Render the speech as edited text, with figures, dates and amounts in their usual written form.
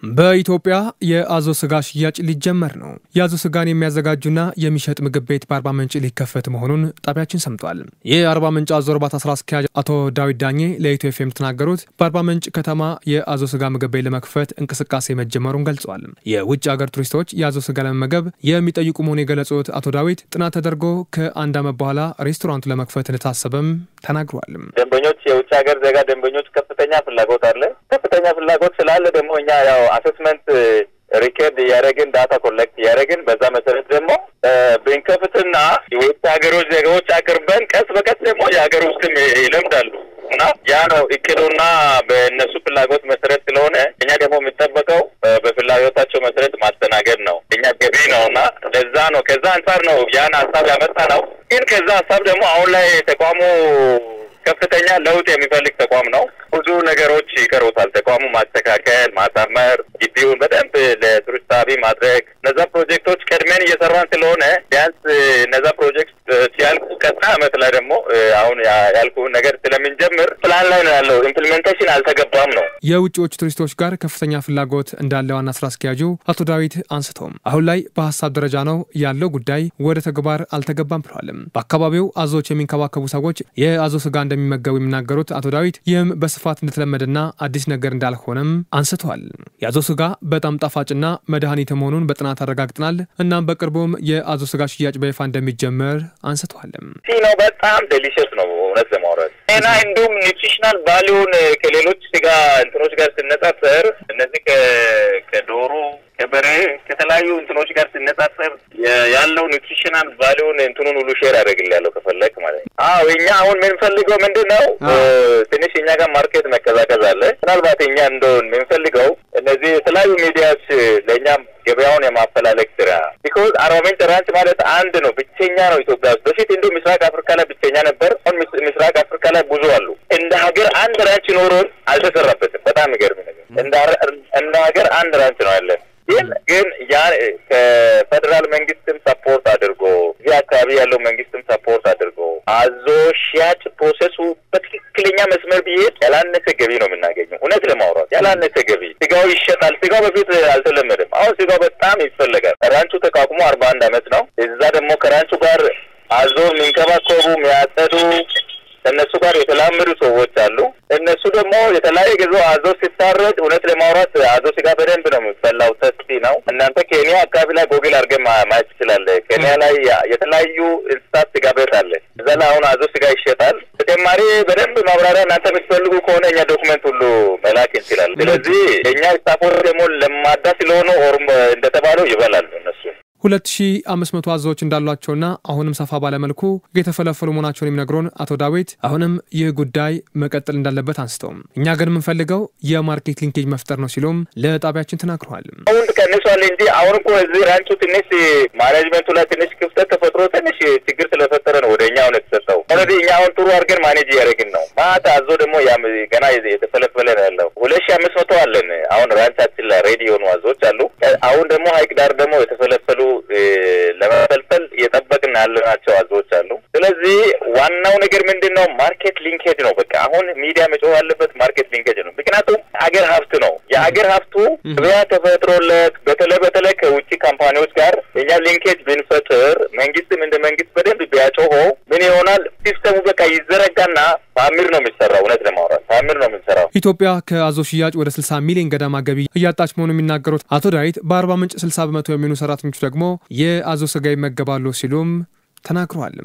በኢትዮጵያ የአዞ ስጋ ሽያጭ ሊጀመር ነው። የአዞ ስጋን የሚያዘጋጁና የሚሸጥ ምግብ ቤት በአርባ ምንጭ ሊከፈት መሆኑን ጣቢያችን ሰምቷል። የአርባ ምንጭ አዞ እርባታ ስራ አስኪያጅ አቶ ዳዊት ዳኜ ለኢትዮ ኤፍኤም ተናገሩት በአርባ ምንጭ ከተማ የአዞ ስጋ ምግብ ቤት ለመክፈት እንቅስቃሴ መጀመሩን ገልጸዋል። የውጭ ሀገር ቱሪስቶች የአዞ ስጋ ለመመገብ የሚጠይቁ መሆኑን የገለጹት አቶ ዳዊት ጥናት ተደርጎ ከአንድ ዓመት በኋላ ሬስቶራንት ለመክፈት እንደታሰበም ተናግረዋል። ደንበኞች የውጭ ሀገር ዜጋ ደንበኞች ከፍተኛ ፍላጎት አለ። ከፍተኛ ፍላጎት ስላለ ደግሞ እኛ ያው አሰስመንት ሪከርድ ያረግን ዳታ ኮሌክት ያረግን በዛ መሰረት ደግሞ ብንከፍትና የውጭ ሀገሮች ዜጋዎች አቅርበን ቀስ በቀስ ደግሞ የሀገር ውስጥም ይለምዳሉ እና ያ ነው እቅዱና በእነሱ ፍላጎት መሰረት ስለሆነ እኛ ደግሞ የሚጠበቀው በፍላጎታቸው መሰረት ማስተናገድ ነው። እኛ ገቢ ነውና ለዛ ነው ከዛ አንፃር ነው ያን ሀሳብ ያመጣ ነው። ግን ከዛ ሀሳብ ደግሞ አሁን ላይ ተቋሙ ከፍተኛ ለውጥ የሚፈልግ ተቋም ነው። ብዙ ነገሮች ይቀሩታል። ተቋሙ ማስተካከል፣ ማሳመር፣ ግቢውን በደንብ ለቱሪስት ሳቢ ማድረግ እነዛ ፕሮጀክቶች ቀድመን እየሰራን ስለሆነ ቢያንስ እነዛ ፕሮጀክት ሲያልቁ ቀጣይ ዓመት ላይ ደግሞ አሁን ያልኩን ነገር ስለምንጀምር ፕላን ላይ ነው ያለው። ኢምፕሊሜንቴሽን አልተገባም ነው። የውጭዎች ቱሪስቶች ጋር ከፍተኛ ፍላጎት እንዳለው ዋና ስራ አስኪያጁ አቶ ዳዊት አንስተውም አሁን ላይ በሐሳብ ደረጃ ነው ያለው ጉዳይ ወደ ተግባር አልተገባም ብለዋል። በአካባቢው አዞዎች የሚንከባከቡ ሰዎች የአዞ ስጋ እንደሚመገቡ የሚናገሩት አቶ ዳዊት ይህም በስፋት እንደተለመደና አዲስ ነገር እንዳልሆነም አንስተዋል። የአዞ ስጋ በጣም ጣፋጭና መድኃኒት መሆኑን በጥናት አረጋግጠናል። እናም በቅርቡም የአዞ ስጋ ሽያጭ በይፋ እንደሚጀመር አንስተዋል። ሲኖ በጣም ዴሊሽስ ነው እውነት ለማውራት እና እንዲሁም ኒውትሪሽናል ቫልዩን ከሌሎች ስጋ እንትኖች ጋር ሲነጻጸር እነዚህ ከዶሮ ከበሬ ከተለያዩ እንትኖች ጋር ሲነጻጸር ያለው ኒውትሪሽናል ቫልዩን እንትኑን ሁሉ ሼር ያደርግልያለሁ ከፈለክ ማለት ነው። እኛ አሁን የምንፈልገው ምንድነው ትንሽ እኛ ጋር ማርኬት መቀዛቀዝ አለ። ምናልባት እኛ እንደውን የምንፈልገው እነዚህ የተለያዩ ሚዲያዎች ለእኛም ገበያውን የማፈላለግ ስራ ቢኮዝ አርባ ምንጭ ራንች ማለት አንድ ነው፣ ብቸኛ ነው ኢትዮጵያ ውስጥ። በፊት እንዲሁ ምስራቅ አፍሪካ ላይ ብቸኛ ነበር። አሁን ምስራቅ አፍሪካ ላይ ብዙ አሉ። እንደ ሀገር አንድ ራንች ኖሮን አልተሰራበትም። በጣም የሚገርም ነገር እንደ ሀገር አንድ ራንች ነው ያለን። ግን ያ ከፌደራል መንግስትም ሰፖርት አድርጎ እዚህ አካባቢ ያለው መንግስትም ሰፖርት አድርጎ አዞ ሽያጭ ፕሮሰሱ በትክክለኛ መስመር ቢሄድ ያላነሰ ገቢ ነው የምናገኘው። እውነት ለማውራት ያላነሰ ገቢ ስጋው ይሸጣል። ስጋው በፊት አልተለመደም። አሁን ስጋው በጣም ይፈልጋል። ራንቹ ተቋቁሞ 41 ዓመት ነው። እዛ ደግሞ ከራንቹ ጋር አዞ የሚንከባከቡ የሚያጸዱ እነሱ ጋር የተላመዱ ሰዎች አሉ። እነሱ ደግሞ የተለያየ ጊዜ አዞ ሲታረድ እውነት ለማውራት አዞ ስጋ በደንብ ነው የሚበላው። ሰፊ ነው። እናንተ ኬንያ አካባቢ ላይ ጎግል አድርገን ማየት ትችላለህ። ኬንያ ላይ የተለያዩ እንስሳት ስጋ ቤት አለ። እዛ ላይ አሁን አዞ ስጋ ይሸጣል። ተጨማሪ በደንብ ማብራሪያ እናንተ የምትፈልጉ ከሆነ እኛ ዶክመንት ሁሉ መላክ እንችላለን። ስለዚህ እኛ ስታፎር ደግሞ ለማዳ ስለሆነ ኦርም እንደተባለው ይበላሉ እነሱ 2500 አዞዎች እንዳሏቸውና አሁንም ሰፋ ባለ መልኩ የተፈለፈሉ መሆናቸውን የሚነግሩን አቶ ዳዊት አሁንም ይህ ጉዳይ መቀጠል እንዳለበት አንስተው እኛ ግን የምንፈልገው የማርኬት ሊንኬጅ መፍጠር ነው ሲሉም ለጣቢያችን ተናግረዋል። አሁን ከነሷል እንጂ አሁን እኮ እዚህ ራንቹ ትንሽ ማኔጅመንቱ ላይ ትንሽ ክፍተት ተፈጥሮ ትንሽ ችግር ስለፈጠረ ነው ወደኛ አሁን የተሰጠው። ስለዚህ እኛ አሁን ጥሩ አድርገን ማኔጅ ያደረግን ነው። ማታ አዞ ደግሞ ገና የተፈለፈለ ነው ያለው 2500 አለን። አሁን ራንቻችን ላይ ሬዲ የሆኑ አዞዎች አሉ። አሁን ደግሞ ሀይቅ ዳር ደግሞ የተፈለፈሉ ለመፈልፈል እየጠበቅን ያለናቸው አዞዎች አሉ። ስለዚህ ዋናው ነገር ምንድነው ማርኬት ሊንኬጅ ነው። በቃ አሁን ሚዲያ መጮህ ያለበት ማርኬት ሊንኬጅ ነው። ምክንያቱም አገር ሀብት ነው። የአገር ሀብቱ ገበያ ተፈጥሮለት በተለይ ከውጭ ካምፓኒዎች ጋር እኛ ሊንኬጅ ብንፈጥር መንግስትም እንደ መንግስት በደንብ ቢያጮኸው ምን ይሆናል? ሲስተሙ በቃ ይዘረጋና ታምር ነው የሚሰራው። እውነት ለማውራት ታምር ነው የሚሰራው። ኢትዮጵያ ከአዞ ሽያጭ ወደ 60 ሚሊዮን ገደማ ገቢ እያጣች መሆኑን የሚናገሩት አቶ ዳዊት በአርባ ምንጭ 60% የሚሆኑ ሰራተኞች ደግሞ የአዞ ስጋ ይመገባሉ ሲሉም ተናግረዋል።